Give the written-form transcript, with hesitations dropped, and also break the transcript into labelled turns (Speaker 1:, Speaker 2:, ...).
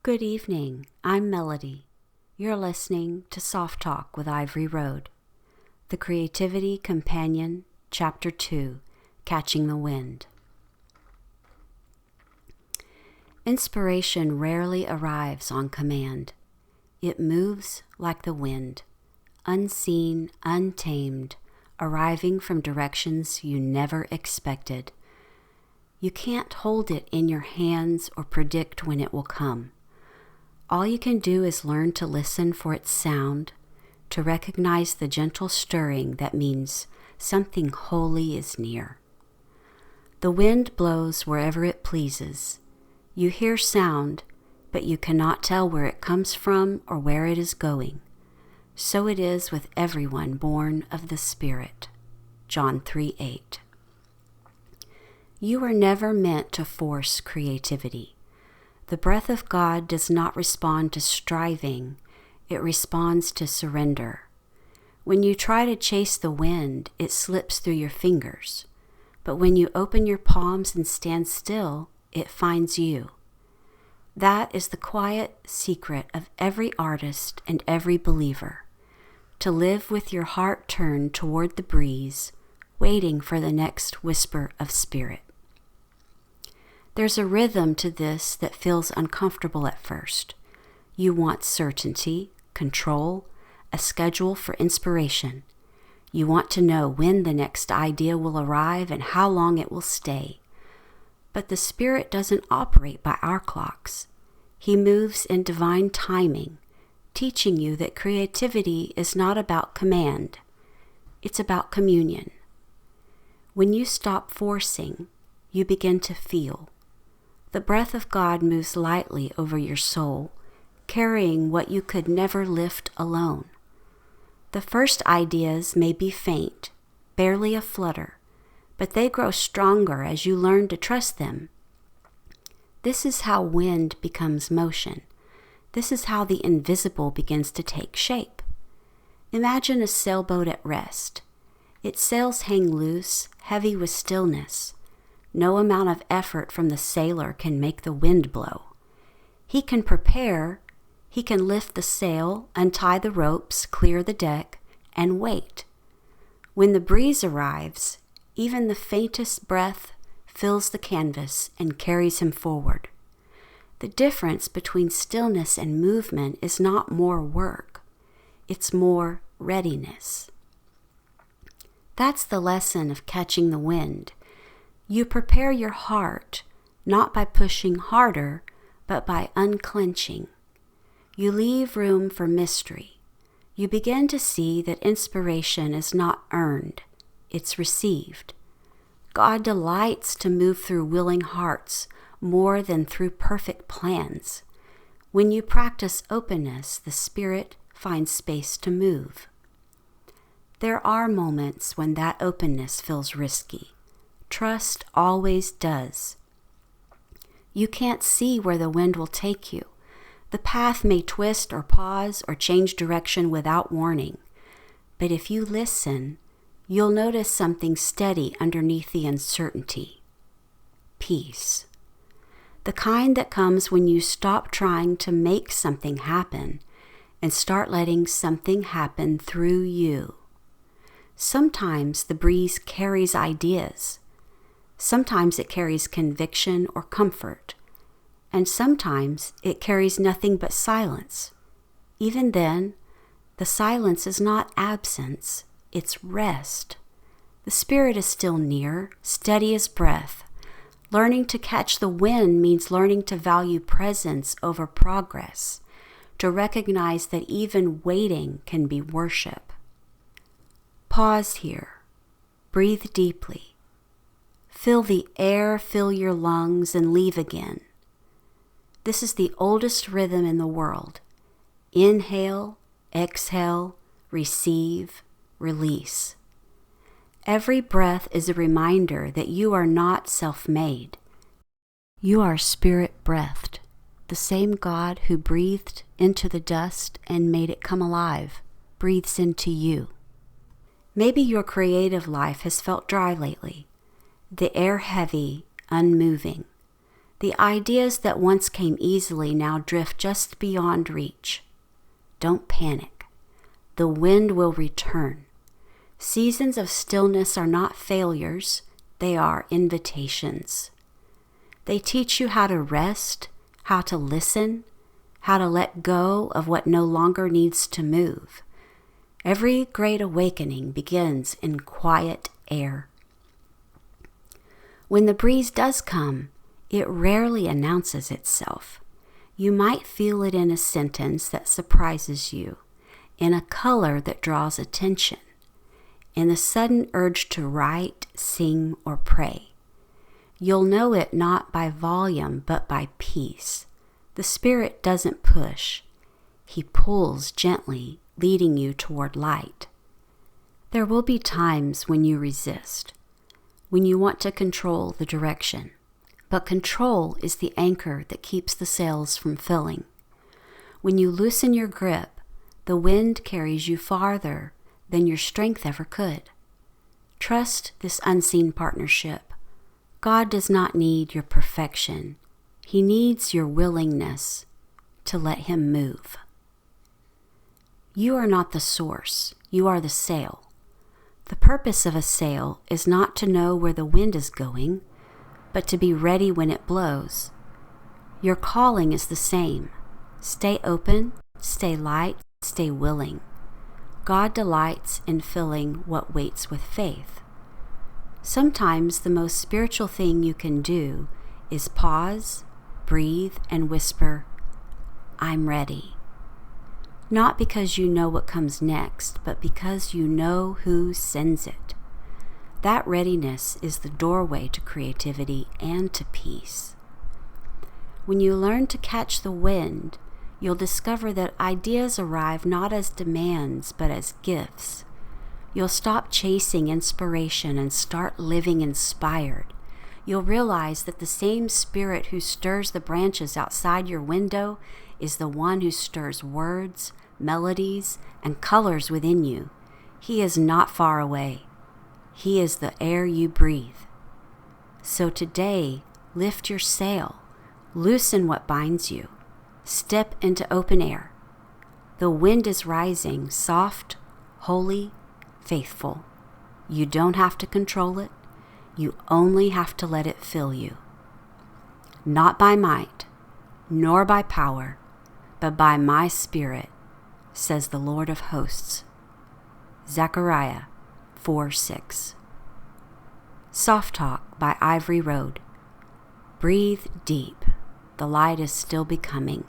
Speaker 1: Good evening, I'm Melody. You're listening to Soft Talk with Ivory Road. The Creativity Companion, Chapter 2, Catching the Wind. Inspiration rarely arrives on command. It moves like the wind, unseen, untamed, arriving from directions you never expected. You can't hold it in your hands or predict when it will come. All you can do is learn to listen for its sound, to recognize the gentle stirring that means something holy is near. The wind blows wherever it pleases. You hear sound, but you cannot tell where it comes from or where it is going. So it is with everyone born of the Spirit. John 3:8. You are never meant to force creativity. The breath of God does not respond to striving, it responds to surrender. When you try to chase the wind, it slips through your fingers. But when you open your palms and stand still, it finds you. That is the quiet secret of every artist and every believer. To live with your heart turned toward the breeze, waiting for the next whisper of spirit. There's a rhythm to this that feels uncomfortable at first. You want certainty, control, a schedule for inspiration. You want to know when the next idea will arrive and how long it will stay. But the Spirit doesn't operate by our clocks. He moves in divine timing, teaching you that creativity is not about command. It's about communion. When you stop forcing, you begin to feel. The breath of God moves lightly over your soul, carrying what you could never lift alone. The first ideas may be faint, barely a flutter, but they grow stronger as you learn to trust them. This is how wind becomes motion. This is how the invisible begins to take shape. Imagine a sailboat at rest. Its sails hang loose, heavy with stillness. No amount of effort from the sailor can make the wind blow. He can prepare, he can lift the sail, untie the ropes, clear the deck, and wait. When the breeze arrives, even the faintest breath fills the canvas and carries him forward. The difference between stillness and movement is not more work, it's more readiness. That's the lesson of catching the wind. You prepare your heart, not by pushing harder, but by unclenching. You leave room for mystery. You begin to see that inspiration is not earned, it's received. God delights to move through willing hearts more than through perfect plans. When you practice openness, the Spirit finds space to move. There are moments when that openness feels risky. Trust always does. You can't see where the wind will take you. The path may twist or pause or change direction without warning. But if you listen, you'll notice something steady underneath the uncertainty. Peace. The kind that comes when you stop trying to make something happen and start letting something happen through you. Sometimes the breeze carries ideas. Sometimes it carries conviction or comfort, and sometimes it carries nothing but silence. Even then, the silence is not absence, it's rest. The Spirit is still near, steady as breath. Learning to catch the wind means learning to value presence over progress, to recognize that even waiting can be worship. Pause here. Breathe deeply. Feel the air fill your lungs and leave again. This is the oldest rhythm in the world. Inhale, exhale, receive, release. Every breath is a reminder that you are not self-made. You are spirit-breathed, the same God who breathed into the dust and made it come alive, breathes into you. Maybe your creative life has felt dry lately. The air heavy, unmoving. The ideas that once came easily now drift just beyond reach. Don't panic. The wind will return. Seasons of stillness are not failures, they are invitations. They teach you how to rest, how to listen, how to let go of what no longer needs to move. Every great awakening begins in quiet air. When the breeze does come, it rarely announces itself. You might feel it in a sentence that surprises you, in a color that draws attention, in the sudden urge to write, sing, or pray. You'll know it not by volume, but by peace. The Spirit doesn't push. He pulls gently, leading you toward light. There will be times when you resist, when you want to control the direction. But control is the anchor that keeps the sails from filling. When you loosen your grip, the wind carries you farther than your strength ever could. Trust this unseen partnership. God does not need your perfection. He needs your willingness to let Him move. You are not the source. You are the sail. The purpose of a sail is not to know where the wind is going, but to be ready when it blows. Your calling is the same. Stay open, stay light, stay willing. God delights in filling what waits with faith. Sometimes the most spiritual thing you can do is pause, breathe, and whisper, "I'm ready." Not because you know what comes next, but because you know who sends it. That readiness is the doorway to creativity and to peace. When you learn to catch the wind, you'll discover that ideas arrive not as demands, but as gifts. You'll stop chasing inspiration and start living inspired. You'll realize that the same Spirit who stirs the branches outside your window is the one who stirs words, melodies, and colors within you. He is not far away. He is the air you breathe. So today, lift your sail, loosen what binds you, step into open air. The wind is rising, soft, holy, faithful. You don't have to control it. You only have to let it fill you. Not by might, nor by power, but by my Spirit, says the Lord of hosts. Zechariah 4:6. Soft Talk by Ivory Road. Breathe deep. The light is still becoming.